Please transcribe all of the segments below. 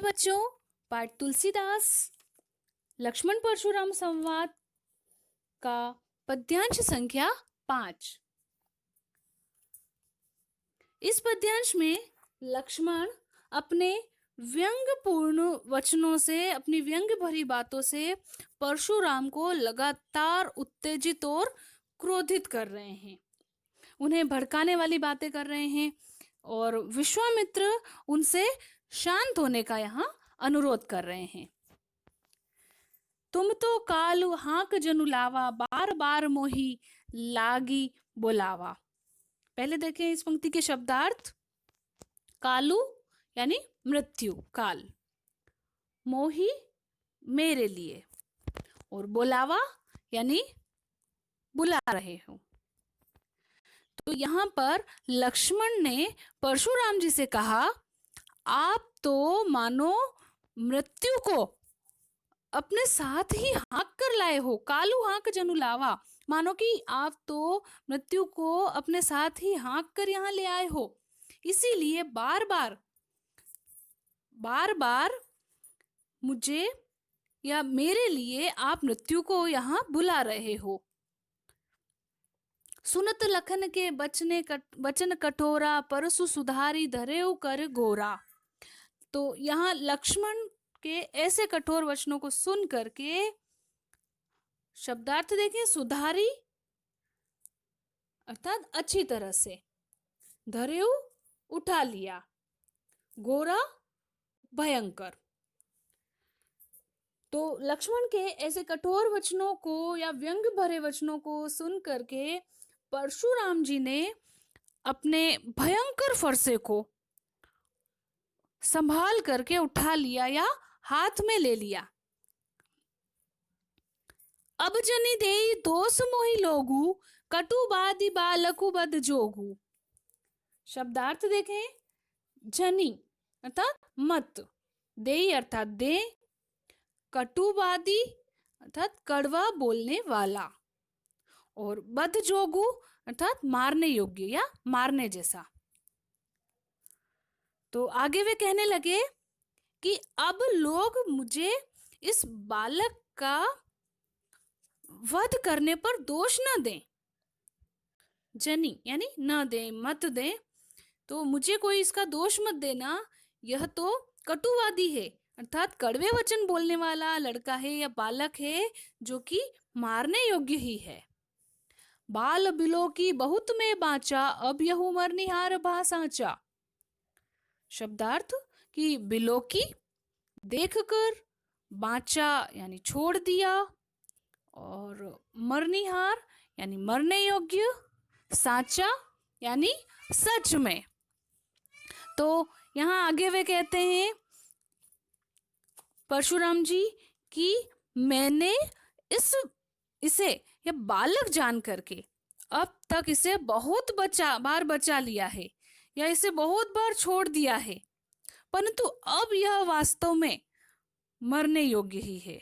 बच्चों, पाठ तुलसीदास लक्ष्मण परशुराम संवाद का पद्यांश संख्या 5। इस पद्यांश में लक्ष्मण अपने व्यंग्यपूर्ण वचनों से, अपनी व्यंग्य भरी बातों से परशुराम को लगातार उत्तेजित और क्रोधित कर रहे हैं। उन्हें भड़काने वाली बातें कर रहे हैं और विश्वामित्र उनसे शांत होने का यहाँ अनुरोध कर रहे हैं। तुम तो कालु हाक जनु लावा, बार बार मोही लागी बोलावा। पहले देखें इस पंक्ति के शब्दार्थ। कालु यानी मृत्यु, काल, मोही मेरे लिए, और बोलावा यानी बुला रहे हो। तो यहाँ पर लक्ष्मण ने परशुराम जी से कहा, आप तो मानो मृत्यु को अपने साथ ही हाँक कर लाए हो। कालू हाँक जनु लावा, मानो कि आप तो मृत्यु को अपने साथ ही हाँक कर यहाँ ले आए हो। इसीलिए बार बार मुझे या मेरे लिए आप मृत्यु को यहाँ बुला रहे हो। सुनत लखन के बचन कठोरा, परसु सुधारी धरेउ कर गोरा। तो यहाँ लक्ष्मण के ऐसे कठोर वचनों को सुन करके शब्दार्थ देखें। सुधारी अर्थात अच्छी तरह से, धरेउ उठा लिया, गोरा भयंकर। तो लक्ष्मण के ऐसे कठोर वचनों को या व्यंग्य भरे वचनों को सुन करके परशुराम जी ने अपने भयंकर फरसे को संभाल करके उठा लिया या हाथ में ले लिया। अब जनी देई दोष मोहि लोगु, कटु बादि बालकु बद जोगु। शब्दार्थ देखें। जनी अर्थात मत, देई अर्थात दे, कटुवादी अर्थात कड़वा बोलने वाला, और बद जोगु अर्थात मारने योग्य या मारने जैसा। तो आगे वे कहने लगे कि अब लोग मुझे इस बालक का वध करने पर दोष न दें। जनी यानी न दें, मत दें। तो मुझे कोई इसका दोष मत देना, यह तो कटुवादी है अर्थात कड़वे वचन बोलने वाला लड़का है या बालक है जो कि मारने योग्य ही है। बाल बिलो की बहुत में बाचा, अब यहू मरनिहार भासाचा। शब्दार्थ कि बिलो की देखकर, बाचा यानी छोड़ दिया, और मरनिहार यानी मरने योग्य, साचा यानी सच में। तो यहाँ आगे वे कहते हैं परशुराम जी कि मैंने इसे यह बालक जान करके अब तक इसे बहुत बार बचा लिया है या इसे बहुत बार छोड़ दिया है, परंतु अब यह वास्तव में मरने योग्य ही है।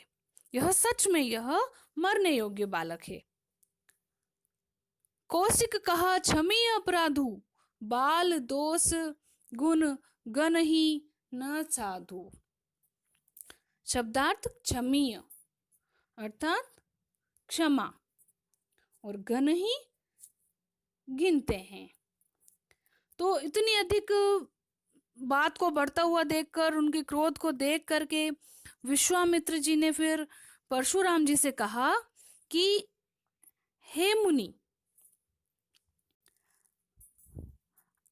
यह सच में यह मरने योग्य बालक है। कौशिक कहा क्षमी अपराधु, बाल दोष गुण गण ही न साधु। शब्दार्थ क्षमीय अर्थात क्षमा, और गण ही गिनते हैं। तो इतनी अधिक बात को बढ़ता हुआ देखकर, उनके क्रोध को देख करके विश्वामित्र जी ने फिर परशुराम जी से कहा कि हे मुनि,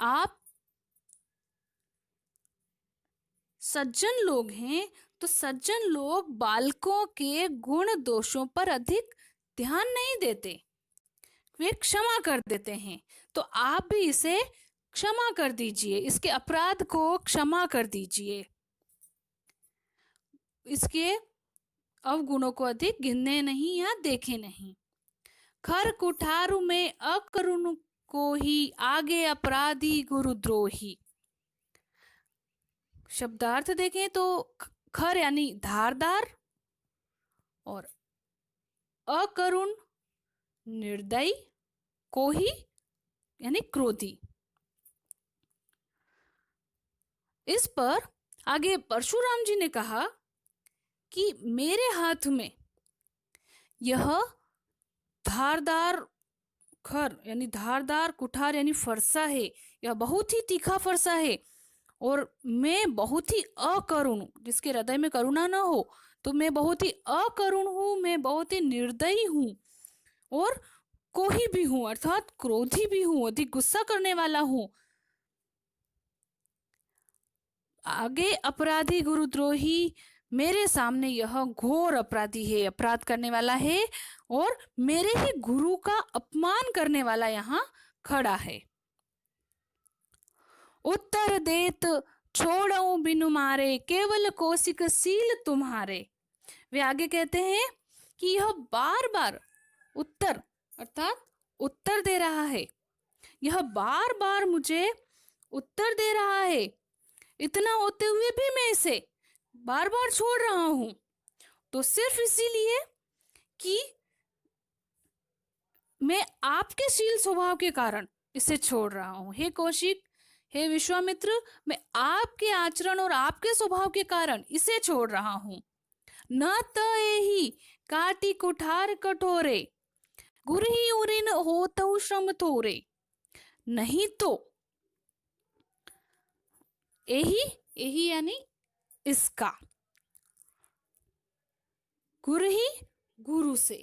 आप सज्जन लोग हैं, तो सज्जन लोग बालकों के गुण दोषों पर अधिक ध्यान नहीं देते, वे क्षमा कर देते हैं। तो आप भी इसे क्षमा कर दीजिए, इसके अपराध को क्षमा कर दीजिए, इसके अवगुणों को अधिक गिनने नहीं या देखे नहीं। खर कुठारु में अकरुण को ही, आगे अपराधी गुरुद्रोही। शब्दार्थ देखें तो खर यानी धारदार, और अकरुण निर्दयी, को ही यानी क्रोधी। इस पर आगे परशुराम जी ने कहा कि मेरे हाथ में यह धारदार खर यानी धारदार कुठार यानी फरसा है, यह बहुत ही तीखा फरसा है और मैं बहुत ही अकरुण, जिसके हृदय में करुणा न हो तो मैं बहुत ही अकरुण हूँ, मैं बहुत ही निर्दयी हूँ और कोई भी हूँ, अर्थात क्रोधी भी हूँ, अधिक गुस्सा करने वाला हूँ। आगे अपराधी गुरुद्रोही मेरे सामने यह घोर अपराधी है, अपराध करने वाला है और मेरे ही गुरु का अपमान करने वाला यहाँ खड़ा है। उत्तर देत छोड़ऊ बिनु मारे केवल कौशिक सील तुम्हारे। वे आगे कहते हैं कि यह बार बार उत्तर अर्थात उत्तर दे रहा है, यह बार बार मुझे उत्तर दे रहा है, इतना होते हुए भी मैं इसे बार बार छोड़ रहा हूं, तो सिर्फ इसीलिए कि मैं आपके शील स्वभाव के कारण इसे छोड़ रहा हूं। हे कौशिक, हे विश्वामित्र, मैं आपके आचरण और आपके स्वभाव के कारण इसे छोड़ रहा हूं। न तहि काटी कुठार कठोरे गुरही उरिन होतउ श्रम थोरे। नहीं तो यही यानी इसका, गुरही गुरु से,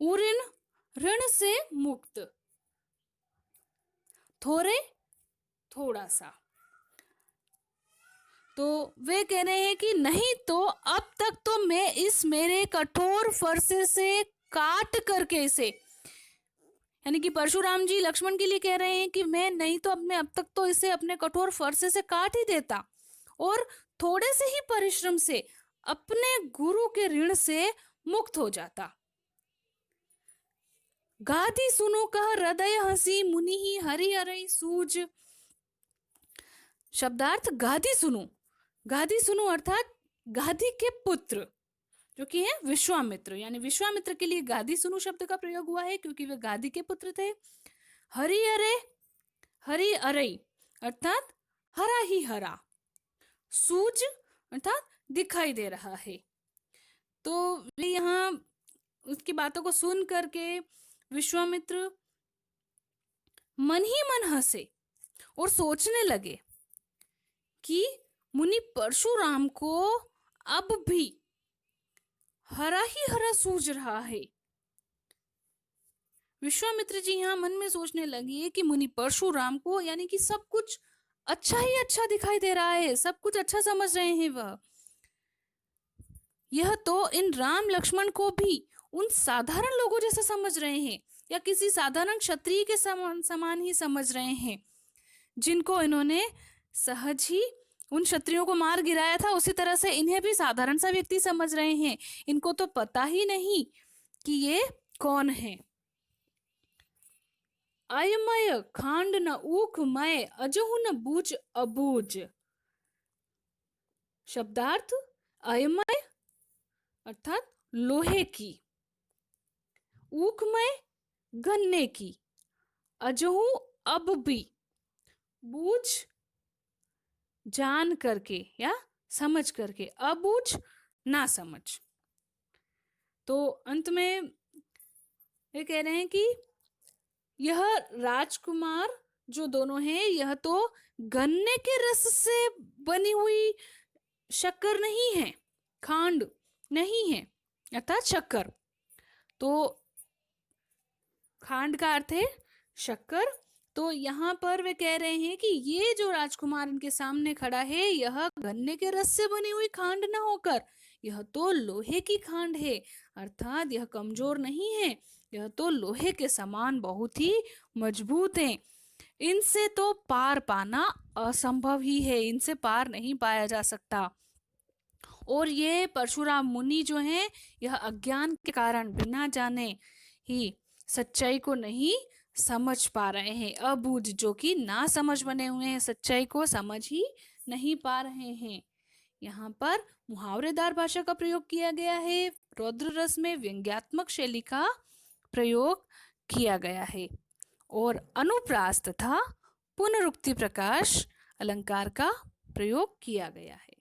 उरिन ऋण से मुक्त, थोड़े थोड़ा सा। तो वे कह रहे हैं कि नहीं तो अब तक तो मैं इस मेरे कठोर फरसे से काट करके इसे, यानी कि परशुराम जी लक्ष्मण के लिए कह रहे हैं कि मैं नहीं तो अब तक तो इसे अपने कठोर फरसे से काट ही देता और थोड़े से ही परिश्रम से अपने गुरु के ऋण से मुक्त हो जाता। गाधी सुनो कह हृदय हंसी मुनि ही हरि हरि सूज। शब्दार्थ गाधी सुनो अर्थात गाधी के पुत्र जो कि है विश्वामित्र, यानी विश्वामित्र के लिए गाधी सुनु शब्द का प्रयोग हुआ है क्योंकि वे गाधी के पुत्र थे। हरि अरे अर्थात हरा ही हरा, सूज अर्थात दिखाई दे रहा है। तो वे यहाँ उसकी बातों को सुन करके विश्वामित्र मन ही मन हंसे और सोचने लगे कि मुनि परशुराम को अब भी हरा ही हरा सूझ रहा है। विश्वामित्र जी यहाँ मन में सोचने लगे कि मुनि परशुराम को यानी कि सब कुछ अच्छा ही अच्छा दिखाई दे रहा है, सब कुछ अच्छा समझ रहे हैं वह। यह तो इन राम लक्ष्मण को भी उन साधारण लोगों जैसा समझ रहे हैं या किसी साधारण क्षत्रिय के समान ही समझ रहे हैं, जिनको इन्होंने सहज ही उन क्षत्रियों को मार गिराया था, उसी तरह से इन्हें भी साधारण सा व्यक्ति समझ रहे हैं। इनको तो पता ही नहीं कि ये कौन है। अयमय खांड न ऊख मय अजहु न बूझ अबूझ। शब्दार्थ अयमय अर्थात लोहे की, ऊखमय गन्ने की, अजहु अब भी, बूझ जान करके या समझ करके, अबूझ ना समझ। तो अंत में ये कह रहे हैं कि यह राजकुमार जो दोनों हैं यह तो गन्ने के रस से बनी हुई शक्कर नहीं है, खांड नहीं है अर्थात शक्कर। तो खांड का अर्थ है शक्कर। तो यहाँ पर वे कह रहे हैं कि ये जो राजकुमार इनके सामने खड़ा है यह गन्ने के रस से बनी हुई खांड न होकर यह तो लोहे की खांड है, अर्थात यह कमजोर नहीं है, यह तो लोहे के समान बहुत ही मजबूत है। इनसे तो पार पाना असंभव ही है, इनसे पार नहीं पाया जा सकता। और ये परशुराम मुनि जो हैं यह अज्ञान के कारण बिना जाने ही सच्चाई को नहीं समझ पा रहे हैं। अबूझ जो कि ना समझ बने हुए हैं, सच्चाई को समझ ही नहीं पा रहे हैं। यहाँ पर मुहावरेदार भाषा का प्रयोग किया गया है, रौद्र रस में व्यंग्यात्मक शैली का प्रयोग किया गया है और अनुप्रास तथा पुनरुक्ति प्रकाश अलंकार का प्रयोग किया गया है।